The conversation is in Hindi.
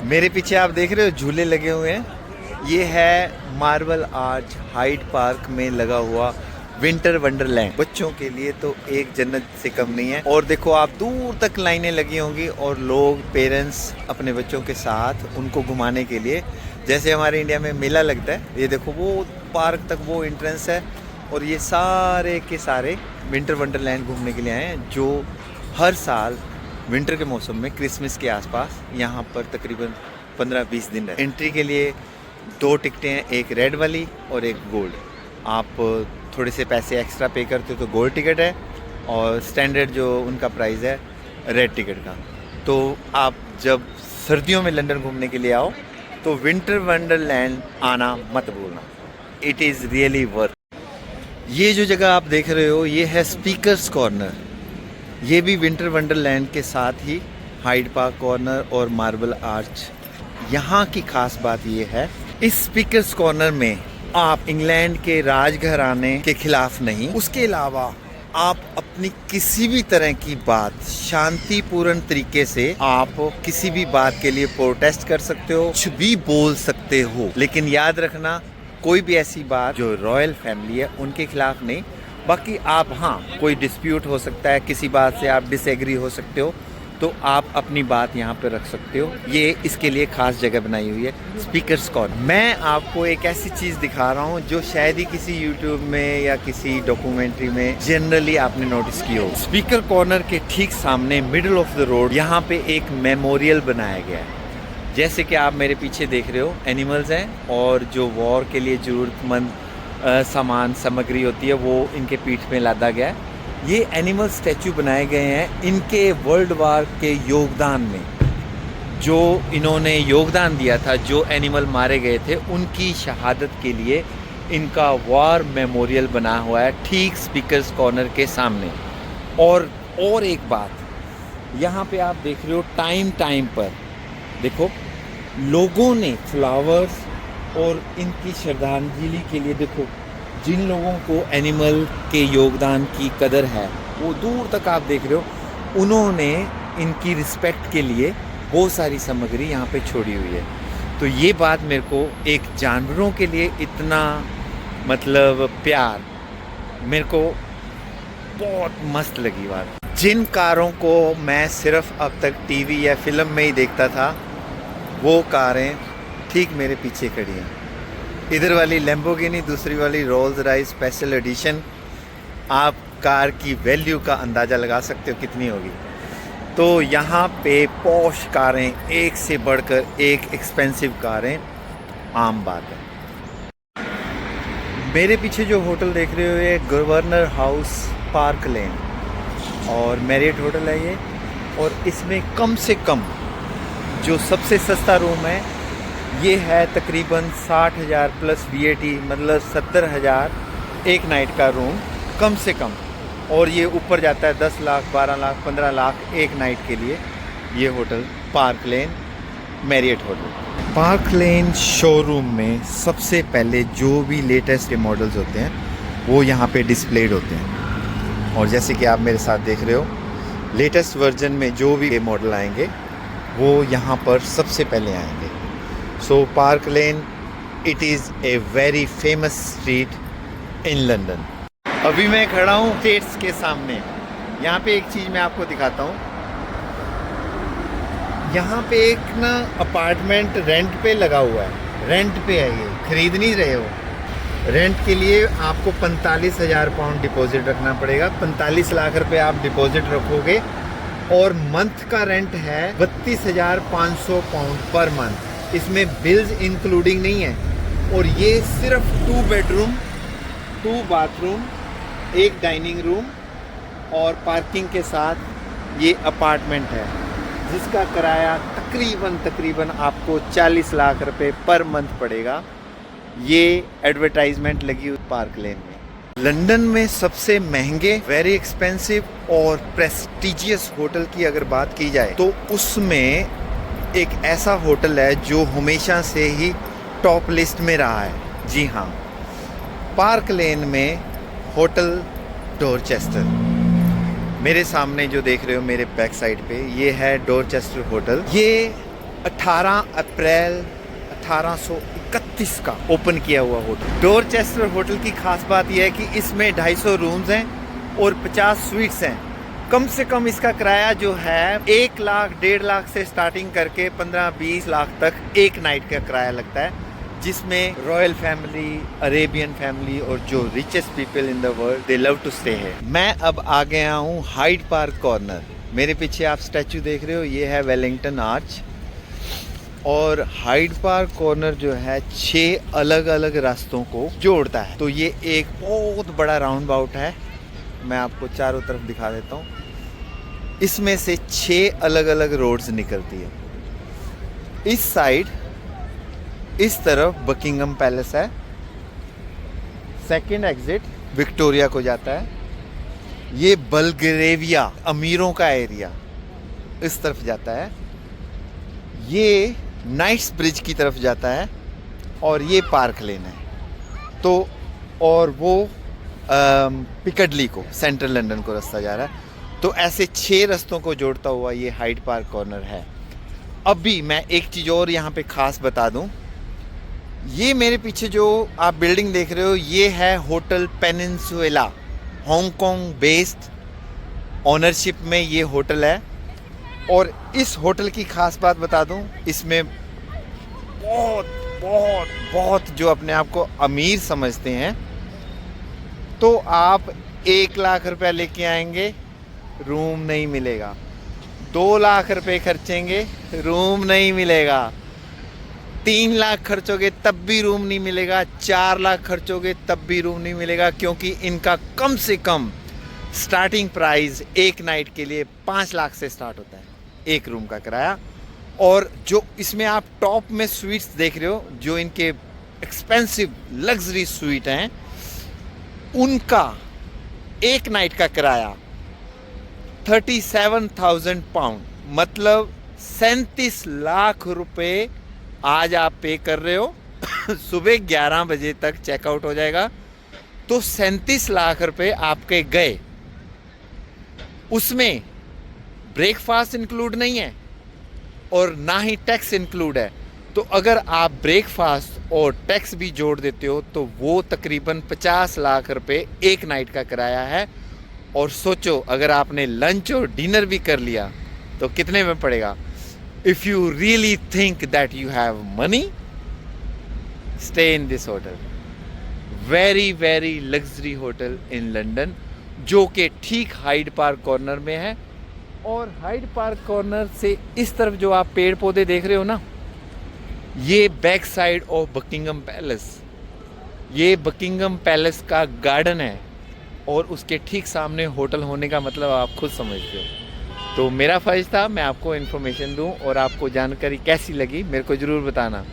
मेरे पीछे आप देख रहे हो झूले लगे हुए हैं, ये है मार्बल आर्च हाइड पार्क में लगा हुआ विंटर वंडरलैंड। बच्चों के लिए तो एक जन्नत से कम नहीं है। और देखो आप दूर तक लाइनें लगी होंगी और लोग पेरेंट्स अपने बच्चों के साथ उनको घुमाने के लिए, जैसे हमारे इंडिया में मेला लगता है, ये देखो वो पार्क तक वो एंट्रेंस है और ये सारे के सारे विंटर वंडरलैंड घूमने के लिए आए हैं, जो हर साल विंटर के मौसम में क्रिसमस के आसपास यहाँ पर तकरीबन 15-20 दिन रहते हैं। एंट्री के लिए 2 टिकटें हैं, एक रेड वाली और एक गोल्ड। आप थोड़े से पैसे एक्स्ट्रा पे करते हो तो गोल्ड टिकट है और स्टैंडर्ड जो उनका प्राइस है रेड टिकट का। तो आप जब सर्दियों में लंदन घूमने के लिए आओ तो विंटर वंडरलैंड आना मत भूलना, इट इज़ रियली वर्थ। ये जो जगह आप देख रहे हो ये है स्पीकर्स कॉर्नर। ये भी विंटर वंडरलैंड के साथ ही हाइड पार्क कॉर्नर और मार्बल आर्च। यहाँ की खास बात ये है, इस स्पीकर्स कॉर्नर में आप इंग्लैंड के राजघराने के खिलाफ नहीं, उसके अलावा आप अपनी किसी भी तरह की बात शांतिपूर्ण तरीके से आप किसी भी बात के लिए प्रोटेस्ट कर सकते हो, कुछ भी बोल सकते हो। लेकिन याद रखना, कोई भी ऐसी बात जो रॉयल फैमिली है उनके खिलाफ नहीं। बाकी आप, हाँ, कोई डिस्प्यूट हो सकता है, किसी बात से आप डिसएग्री हो सकते हो, तो आप अपनी बात यहाँ पे रख सकते हो। ये इसके लिए खास जगह बनाई हुई है स्पीकर्स कॉर्नर। मैं आपको एक ऐसी चीज़ दिखा रहा हूँ जो शायद ही किसी यूट्यूब में या किसी डॉक्यूमेंट्री में जनरली आपने नोटिस की हो। स्पीकर कॉर्नर के ठीक सामने मिडिल ऑफ द रोड यहाँ पे एक मेमोरियल बनाया गया है। जैसे कि आप मेरे पीछे देख रहे हो, एनिमल्स हैं और जो वॉर के लिए ज़रूरतमंद सामान सामग्री होती है वो इनके पीठ में लादा गया है। ये एनिमल स्टैचू बनाए गए हैं इनके वर्ल्ड वार के योगदान में, जो इन्होंने योगदान दिया था, जो एनिमल मारे गए थे उनकी शहादत के लिए इनका वॉर मेमोरियल बना हुआ है ठीक स्पीकर्स कॉर्नर के सामने। और एक बात, यहाँ पे आप देख रहे हो टाइम पर देखो लोगों ने फ्लावर्स और इनकी श्रद्धांजलि के लिए, देखो जिन लोगों को एनिमल के योगदान की कदर है वो दूर तक आप देख रहे हो, उन्होंने इनकी रिस्पेक्ट के लिए बहुत सारी सामग्री यहाँ पे छोड़ी हुई है। तो ये बात मेरे को, एक जानवरों के लिए इतना मतलब प्यार, मेरे को बहुत मस्त लगी बात। जिन कारों को मैं सिर्फ अब तक टीवी या फिल्म में ही देखता था, वो कारें ठीक मेरे पीछे खड़ी हैं। इधर वाली लैम्बोर्गिनी, दूसरी वाली रोल्स रॉयस स्पेशल एडिशन। आप कार की वैल्यू का अंदाज़ा लगा सकते हो कितनी होगी। तो यहाँ पे पॉश कारें, एक से बढ़कर एक एक्सपेंसिव कारें आम बात है। मेरे पीछे जो होटल देख रहे हो ये गवर्नर हाउस पार्क लेन और मैरियट होटल है ये। और इसमें कम से कम जो सबसे सस्ता रूम है ये है तकरीबन 60,000 प्लस VAT, मतलब 70,000 एक नाइट का रूम कम से कम। और ये ऊपर जाता है 10 लाख, 12 लाख, 15 लाख एक नाइट के लिए। ये होटल पार्क लेन मैरियट होटल। पार्क लेन शोरूम में सबसे पहले जो भी लेटेस्ट के मॉडल्स होते हैं वो यहाँ पे डिस्प्लेड होते हैं। और जैसे कि आप मेरे साथ देख रहे हो, लेटेस्ट वर्जन में जो भी मॉडल आएंगे वो यहाँ पर सबसे पहले आएंगे। So Park Lane, it is a very famous street in London. अभी मैं खड़ा हूँ स्टेट्स के सामने। यहाँ पे एक चीज़ मैं आपको दिखाता हूँ। यहाँ पे एक ना अपार्टमेंट रेंट पे लगा हुआ है, रेंट पे है, ये खरीद नहीं रहे हो। रेंट के लिए आपको 45,000 पाउंड डिपॉजिट रखना पड़ेगा। 45 लाख रुपए आप डिपॉजिट रखोगे और मंथ का रेंट है 32,500 पाउंड पर मंथ। इसमें बिल्स इंक्लूडिंग नहीं है। और ये सिर्फ 2 बेडरूम, 2 बाथरूम, 1 डाइनिंग रूम और पार्किंग के साथ ये अपार्टमेंट है, जिसका किराया तकरीबन आपको 40 लाख रुपए पर मंथ पड़ेगा। ये एडवर्टाइजमेंट लगी हुई पार्क लेन में। लंदन में सबसे महंगे, वेरी एक्सपेंसिव और प्रेस्टिजियस होटल की अगर बात की जाए तो उसमें एक ऐसा होटल है जो हमेशा से ही टॉप लिस्ट में रहा है। जी हाँ, पार्क लेन में होटल डोरचेस्टर। मेरे सामने जो देख रहे हो मेरे बैक साइड पे, ये है डोरचेस्टर होटल। ये 18 अप्रैल 1831 का ओपन किया हुआ होटल। डोरचेस्टर होटल की खास बात यह है कि इसमें 250 रूम्स हैं और 50 स्वीट्स हैं। कम से कम इसका किराया जो है 1 लाख 1.5 लाख से स्टार्टिंग करके 15-20 लाख तक एक नाइट का किराया लगता है, जिसमें रॉयल फैमिली, अरेबियन फैमिली और जो richest people in the world they love to stay है। मैं अब आ गया हूँ हाइड पार्क कॉर्नर। मेरे पीछे आप स्टैचू देख रहे हो, ये है वेलिंगटन आर्च। और हाइड पार्क कॉर्नर जो है 6 अलग अलग रास्तों को जोड़ता है। तो ये एक बहुत बड़ा राउंड अबाउट है, मैं आपको चारों तरफ दिखा देता हूँ। इसमें से 6 अलग अलग रोड्स निकलती है। इस साइड इस तरफ बकिंगम पैलेस है, सेकंड एग्जिट विक्टोरिया को जाता है। ये बल्गेरेविया अमीरों का एरिया इस तरफ जाता है। ये नाइट्स ब्रिज की तरफ जाता है और ये पार्क लेन है। तो और वो पिकडली को, सेंट्रल लंदन को रास्ता जा रहा है। तो ऐसे 6 रास्तों को जोड़ता हुआ ये हाइड पार्क कॉर्नर है। अभी मैं एक चीज़ और यहाँ पे ख़ास बता दूँ। ये मेरे पीछे जो आप बिल्डिंग देख रहे हो, ये है hotel peninsula, Hong Kong based ownership में ये होटल है। और इस होटल की खास बात बता दूं, इसमें बहुत बहुत बहुत जो अपने आप को अमीर समझते हैं, तो आप 1 लाख रुपए लेके आएंगे, रूम नहीं मिलेगा। 2 लाख रुपए खर्चेंगे, रूम नहीं मिलेगा। 3 लाख खर्चोगे तब भी रूम नहीं मिलेगा। 4 लाख खर्चोगे तब भी रूम नहीं मिलेगा, क्योंकि इनका कम से कम स्टार्टिंग प्राइस एक नाइट के लिए 5 लाख से स्टार्ट होता है, एक रूम का किराया। और जो इसमें आप टॉप में स्वीट्स देख रहे हो, जो इनके एक्सपेंसिव लग्जरी स्वीट हैं, उनका एक नाइट का किराया 37,000 पाउंड, मतलब 37 लाख रुपए आज आप पे कर रहे हो। सुबह 11 बजे तक चेकआउट हो जाएगा, तो 37 लाख रुपए आपके गए। उसमें ब्रेकफास्ट इंक्लूड नहीं है और ना ही टैक्स इंक्लूड है। तो अगर आप ब्रेकफास्ट और टैक्स भी जोड़ देते हो तो वो तकरीबन 50 लाख रुपए एक नाइट का किराया है। और सोचो, अगर आपने लंच और डिनर भी कर लिया तो कितने में पड़ेगा। If you really think that you have money, stay in this hotel. Very very luxury hotel in London, जो कि ठीक हाइड पार्क कॉर्नर में है। और हाइड पार्क कॉर्नर से इस तरफ जो आप पेड़ पौधे देख रहे हो ना, ये back side of Buckingham palace. ये बकिंगम पैलेस का गार्डन है और उसके ठीक सामने होटल होने का मतलब आप खुद समझते हो। तो मेरा फ़र्ज़ था मैं आपको इन्फॉर्मेशन दूं, और आपको जानकारी कैसी लगी मेरे को ज़रूर बताना।